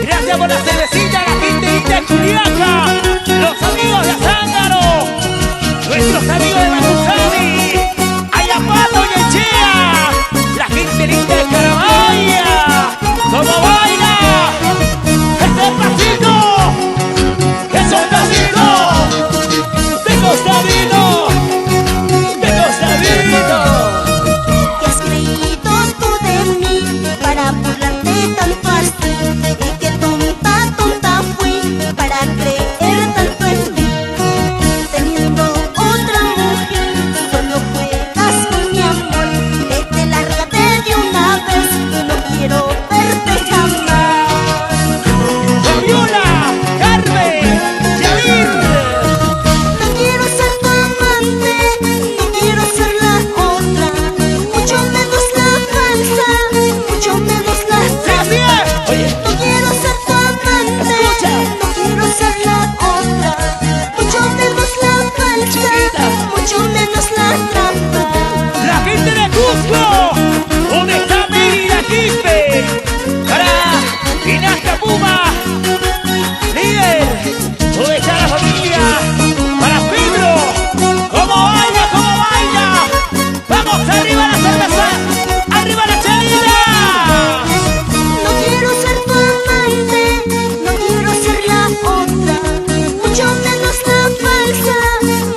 Gracias por la cervecita, la gente linda de Juliaca, los amigos de Zángaro, nuestros amigos de Matusami, Ayapato y Echea, la gente linda de Caramaya. ¿Cómo baila? ¡Es el pasito! ¡Es el pasito! ¡De Costa Vino! ¡De Costa Vino! ¿Qué has creído tú de mí para burlarte tanto así? Y qué tonta, tonta fui para creer tanto en mí. Teniendo otra mujer, solo juegas con mi amor. Vete, lárgate de una vez y no quiero verte jamás. Fabiola, Carmen, Yair. No quiero ser tu amante, no quiero ser la otra, mucho menos la falsa, mucho menos la ¡Sí, así es! Oye, No quiero ser tu amante, no quiero ser la otra, mucho menos la falsa, mucho menos la trampa. la gente de Cusco, ¿dónde está Mary y la Quispe? Para Dinastia Puma, líder, ¿dónde está la familia? Para Pedro, ¿cómo baila, cómo baila? ¡Vamos, arriba la cerveza! ¡Arriba la chelita! No quiero ser tu amante, no quiero ser la otra, mucho menos la falsa,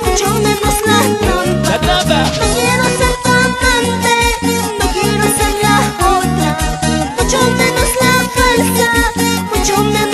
mucho menos la trampa. ¡La trampa! No quiero ser tu amante, no quiero ser la otra, mucho menos la falsa, mucho menos